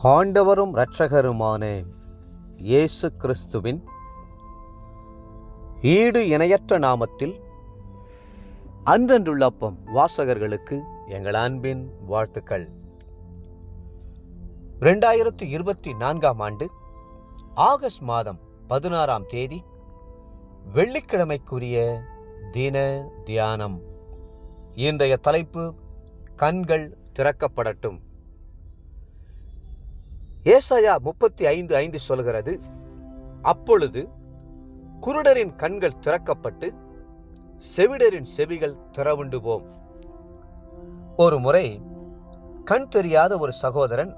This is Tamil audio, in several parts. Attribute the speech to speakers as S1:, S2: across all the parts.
S1: ஆண்டவரும் இரட்சகருமான இயேசு கிறிஸ்துவின் ஈடு இணையற்ற நாமத்தில் அன்றன்றுள்ளப்பம் வாசகர்களுக்கு எங்கள் அன்பின் வாழ்த்துக்கள். 2024 ஆண்டு ஆகஸ்ட் மாதம் 16 தேதி வெள்ளிக்கிழமைக்குரிய தின தியானம். இன்றைய தலைப்பு கண்கள் திறக்கப்படட்டும். ஏசாயா 35:5 சொல்கிறது, அப்பொழுது குருடரின் கண்கள் திறக்கப்பட்டு செவிடரின் செவிகள் திறவுண்டு போம். ஒரு முறை கண் தெரியாத ஒரு சகோதரன்,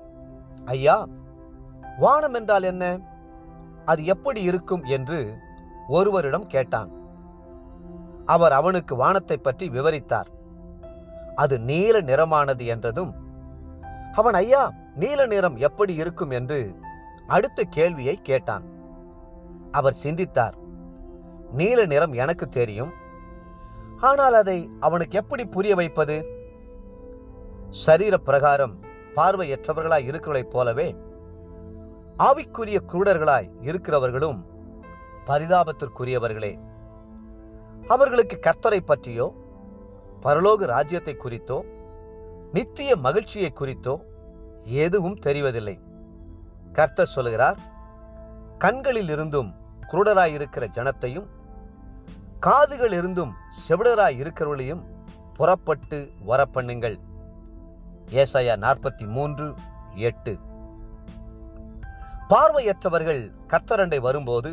S1: ஐயா, வானம் என்றால் என்ன, அது எப்படி இருக்கும் என்று ஒருவரிடம் கேட்டான். அவர் அவனுக்கு வானத்தை பற்றி விவரித்தார். அது நீல நிறமானது என்றதும் அவன், ஐயா, நீல நிறம் எப்படி இருக்கும் என்று அடுத்த கேள்வியை கேட்டான். அவர் சிந்தித்தார். நீல நிறம் எனக்கு தெரியும், ஆனால் அதை அவனுக்கு எப்படி புரிய வைப்பது? சரீர பிரகாரம் பார்வையற்றவர்களாய் இருக்கிறவர்களைப் போலவே ஆவிக்குரிய குருடர்களாய் இருக்கிறவர்களும் பரிதாபத்திற்குரியவர்களே. அவர்களுக்கு கர்த்தரை பற்றியோ பரலோக ராஜ்யத்தை குறித்தோ நித்திய மகிழ்ச்சியை குறித்தோ எதுவும் தெரிவதில்லை. கர்த்தர் சொல்கிறார், கண்களில் இருந்தும் குருடராயிருக்கிற ஜனத்தையும் காதுகள் இருந்தும் செவிடராய் இருக்கிறவர்களையும் புறப்பட்டு வரப்பண்ணுங்கள். ஏசாயா 43:8. பார்வையற்றவர்கள் கர்த்தரண்டை வரும்போது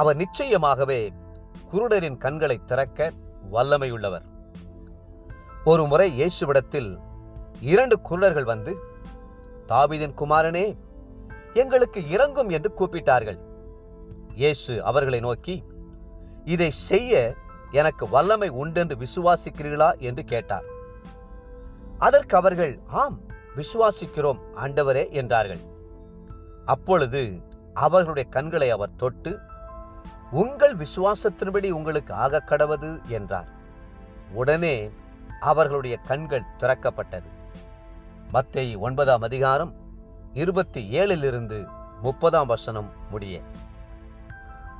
S1: அவர் நிச்சயமாகவே குருடரின் கண்களை திறக்க வல்லமையுள்ளவர். ஒரு முறை இயேசுவிடத்தில் 2 குருடர்கள் வந்து, தாவீதின் குமாரனே, எங்களுக்கு இரங்கும் என்று கூப்பிட்டார்கள். இயேசு அவர்களை நோக்கி, இதை செய்ய எனக்கு வல்லமை உண்டென்று விசுவாசிக்கிறீர்களா என்று கேட்டார். அதற்கு அவர்கள், ஆம், விசுவாசிக்கிறோம் ஆண்டவரே என்றார்கள். அப்பொழுது அவர்களுடைய கண்களை அவர் தொட்டு, உங்கள் விசுவாசத்தின்படி உங்களுக்கு ஆகக் கடவது என்றார். உடனே அவர்களுடைய கண்கள் திறக்கப்பட்டது. மத்தேயு 9:27 முடிய.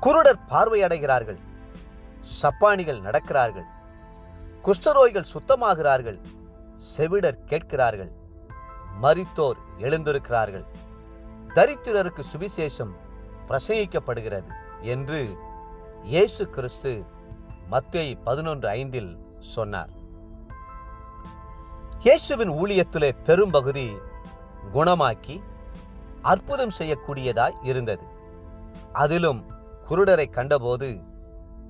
S1: குருடர் பார்வையடைகிறார்கள், சப்பானிகள் நடக்கிறார்கள், குஷ்டரோகிகள் சுத்தமாகிறார்கள், செவிடர் கேட்கிறார்கள், மரித்தோர் எழுந்திருக்கிறார்கள், தரித்திரருக்கு சுவிசேஷம் பிரசங்கிக்கப்படுகிறது என்று இயேசு கிறிஸ்து மத்தேயு 11:5 சொன்னார். இயேசுவின் ஊழியத்திலே பெரும்பகுதி குணமாக்கி அற்புதம் செய்யக்கூடியதாய் இருந்தது. அதிலும் குருடரை கண்டபோது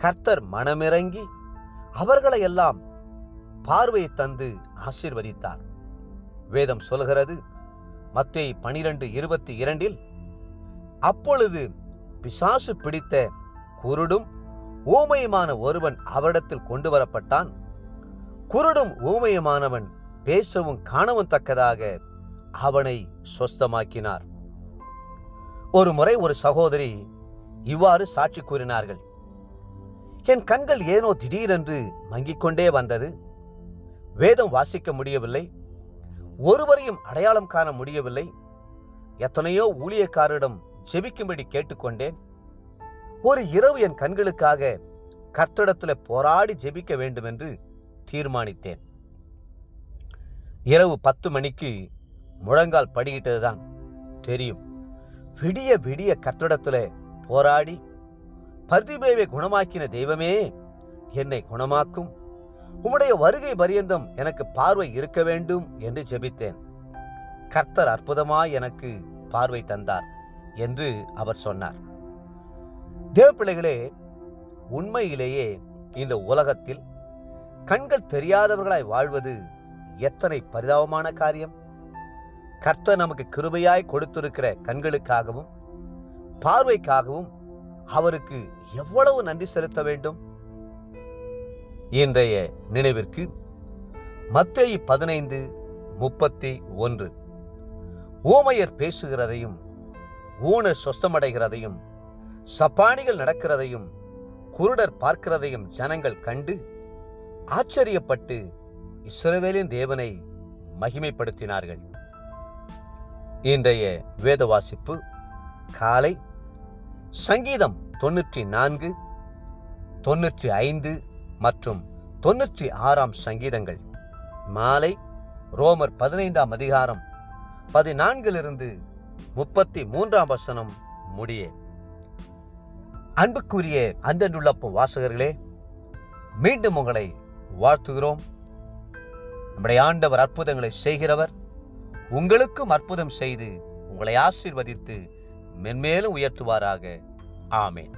S1: கர்த்தர் மனமிறங்கி அவர்களை எல்லாம் பார்வையை தந்து ஆசீர்வதித்தார். வேதம் சொல்கிறது, மத்தேயு 12:22, அப்பொழுது பிசாசு பிடித்த குருடும் ஊமையுமான ஒருவன் அவரிடத்தில் கொண்டு வரப்பட்டான். குருடும் ஊமையுமானவன் பேசவும் காணவும் தக்கதாக அவனை சொஸ்தமாக்கினார். ஒரு முறை ஒரு சகோதரி இவ்வாறு சாட்சி கூறினார்கள், என் கண்கள் ஏனோ திடீரென்று மங்கிக் கொண்டே வந்தது. வேதம் வாசிக்க முடியவில்லை, ஒருவரையும் அடையாளம் காண முடியவில்லை. எத்தனையோ ஊழியக்காரரிடம் ஜெபிக்கும்படி கேட்டுக்கொண்டேன். ஒரு இரவு என் கண்களுக்காக கர்த்தரிடத்தில் போராடி ஜெபிக்க வேண்டும் என்று தீர்மானித்தேன். இரவு 10 மணிக்கு முழங்கால் படியிட்டதுதான் தெரியும். விடிய விடிய கர்த்தரிடத்தில் போராடி, பர்திபேவை குணமாக்கின தெய்வமே, என்னை குணமாக்கும், உம்முடைய வருகை பரியந்தம் எனக்கு பார்வை இருக்க வேண்டும் என்று ஜெபித்தேன். கர்த்தர் அற்புதமாய் எனக்கு பார்வை தந்தார் என்று அவர் சொன்னார். தேவப்பிள்ளைகளே, உண்மையிலேயே இந்த உலகத்தில் கண்கள் தெரியாதவர்களாய் வாழ்வது எத்தனை பரிதாபமான காரியம்! கர்த்தர் நமக்கு கிருபையாய் கொடுத்திருக்கிற கண்களுக்காகவும் பார்வைக்காகவும் அவருக்கு எவ்வளவு நன்றி செலுத்த வேண்டும். இன்றைய நினைவிற்கு மத்தேயு 15:31, ஊமையர் பேசுகிறதையும் ஊனர் சொஸ்தமடைகிறதையும் சப்பானிகள் நடக்கிறதையும் குருடர் பார்க்கிறதையும் ஜனங்கள் கண்டு ஆச்சரியப்பட்டு இஸ்ரவேலின் தேவனை மகிமைப்படுத்தினார்கள். இன்றைய வேத வாசிப்பு காலை சங்கீதம் 94, 95 மற்றும் 96 சங்கீதங்கள். மாலை ரோமர் 15 அதிகாரம் 14 33 வசனம் முடிய. அன்புக்குரிய அன்றன்றுள்ள வாசகர்களே, மீண்டும் உங்களை வாழ்த்துகிறோம். நம்முடைய ஆண்டவர் அற்புதங்களை செய்கிறவர். உங்களுக்கும் அற்புதம் செய்து உங்களை ஆசீர்வதித்து மென்மேலும் உயர்த்துவாராக. ஆமென்.